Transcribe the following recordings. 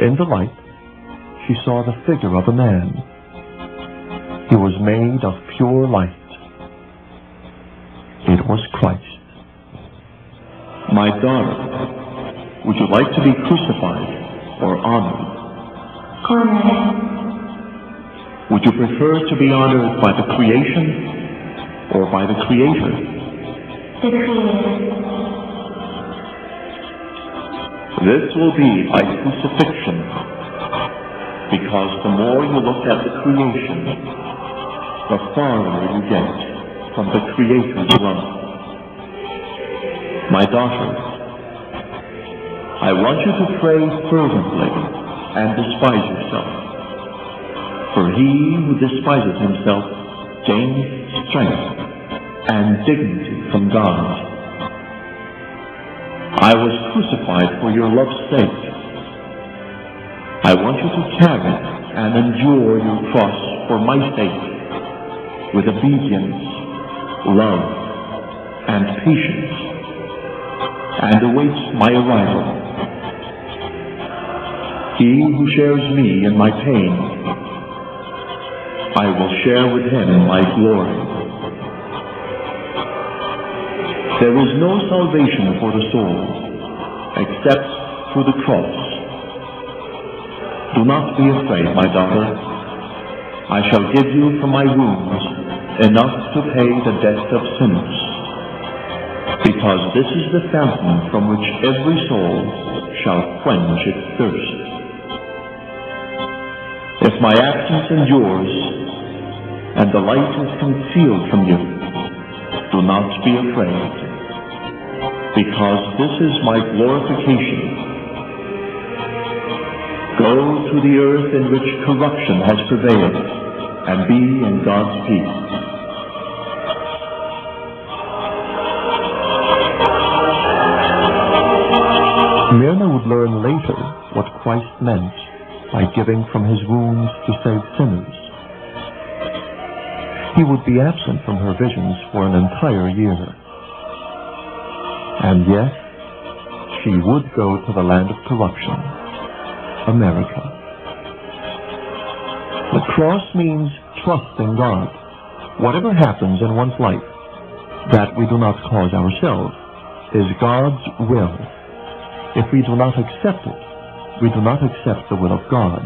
In the light, she saw the figure of a man. He was made of pure light. It was Christ. My daughter, would you like to be crucified or honored? Honored. Would you prefer to be honored by the creation or by the Creator? The Creator. This will be by crucifixion, because the more you look at the creation, the farther you get from the Creator's love. My daughter, I want you to pray fervently and despise yourself, for he who despises himself gains strength and dignity from God. I was crucified for your love's sake. I want you to carry and endure your cross for my sake with obedience, love, and patience, and awaits my arrival. He who shares me in my pain, I will share with him my glory. There is no salvation for the soul except through the cross. Do not be afraid, my daughter. I shall give you from my wounds enough to pay the debt of sinners, because this is the fountain from which every soul shall quench its thirst. If my absence endures, and the light is concealed from you, do not be afraid, because this is my glorification. Go to the earth in which corruption has prevailed, and be in God's peace. Myrna would learn later what Christ meant by giving from his wounds to save sinners. He would be absent from her visions for an entire year. And yet, she would go to the land of corruption, America. The cross means trust in God. Whatever happens in one's life that we do not cause ourselves is God's will. If we do not accept it, we do not accept the will of God.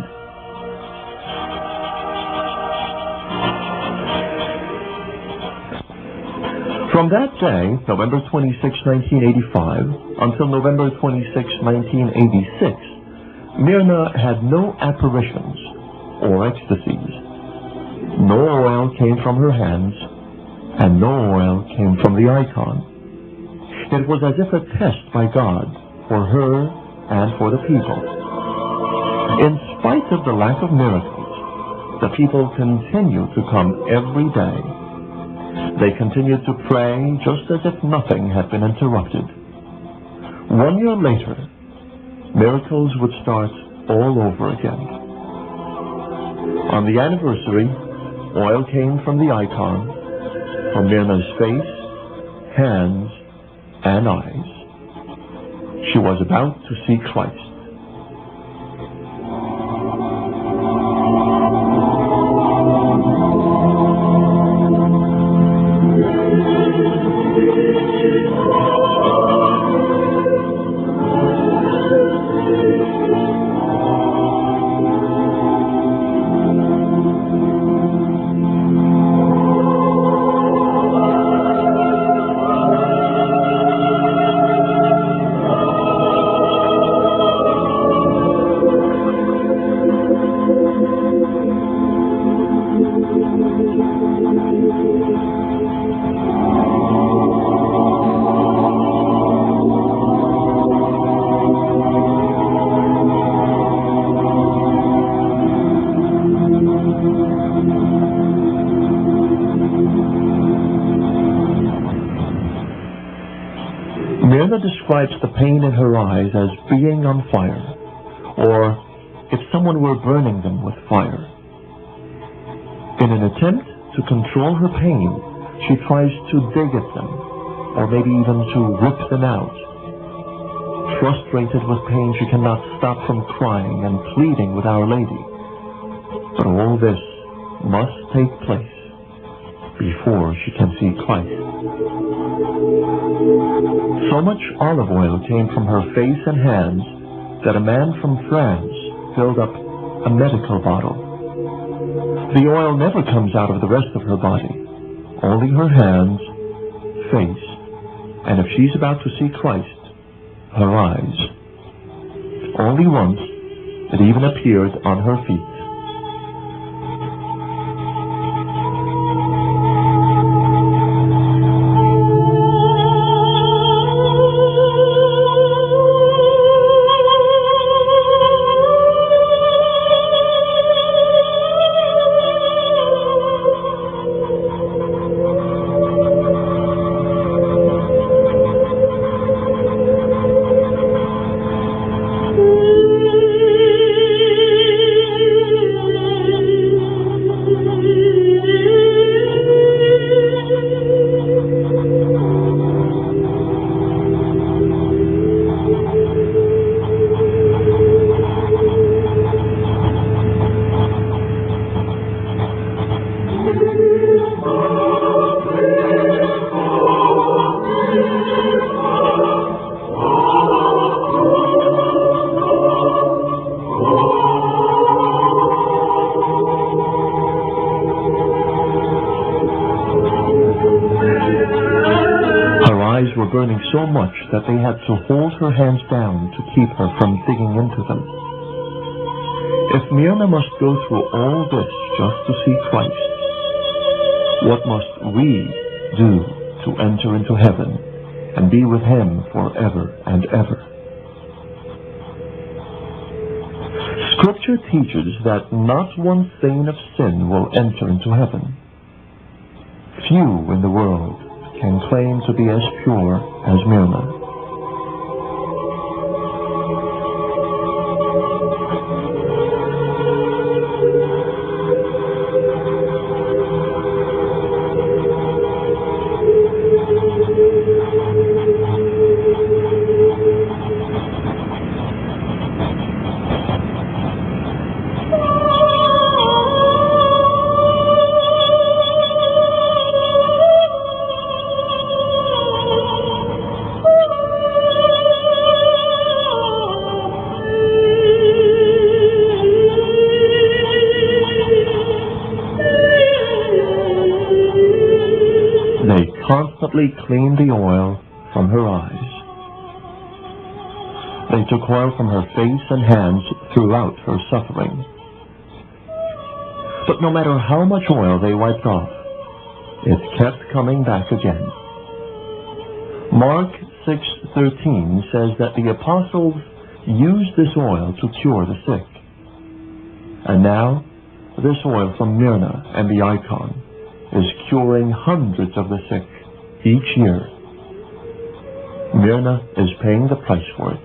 From that day, November 26, 1985, until November 26, 1986, Myrna had no apparitions or ecstasies. No oil came from her hands, and no oil came from the icon. It was as if a test by God for her and for the people. In spite of the lack of miracles, the people continued to come every day. They continued to pray just as if nothing had been interrupted. 1 year later, miracles would start all over again. On the anniversary, oil came from the icon, from Myrna's face, hands, and eyes. She was about to see Christ. Myrna describes the pain in her eyes as being on fire, or if someone were burning them with fire. In an attempt to control her pain, she tries to dig at them, or maybe even to rip them out. Frustrated with pain, she cannot stop from crying and pleading with Our Lady. But all this must take place before she can see Christ. So much olive oil came from her face and hands that a man from France filled up a medical bottle. The oil never comes out of the rest of her body, only her hands, face, and if she's about to see Christ, her eyes. Only once it even appeared on her feet. Burning so much that they had to hold her hands down to keep her from digging into them. If Myrna must go through all this just to see Christ, what must we do to enter into heaven and be with Him forever and ever? Scripture teaches that not one stain of sin will enter into heaven. Few in the world can claim to be as pure as Myrna. Cleaned the oil from her eyes. They took oil from her face and hands throughout her suffering. But no matter how much oil they wiped off, it kept coming back again. Mark 6:13 says that the apostles used this oil to cure the sick. And now, this oil from Myrna and the Icon is curing hundreds of the sick each year. Myrna is paying the price for it.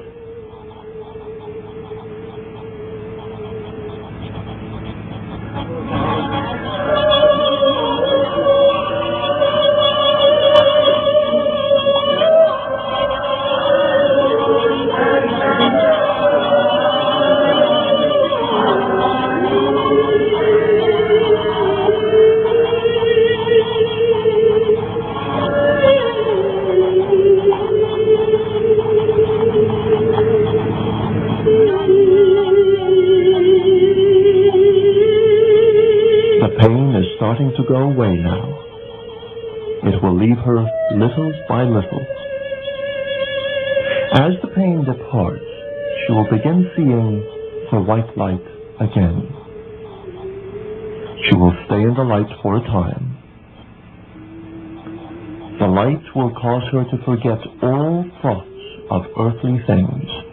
To go away now. It will leave her little by little. As the pain departs, she will begin seeing the white light again. She will stay in the light for a time. The light will cause her to forget all thoughts of earthly things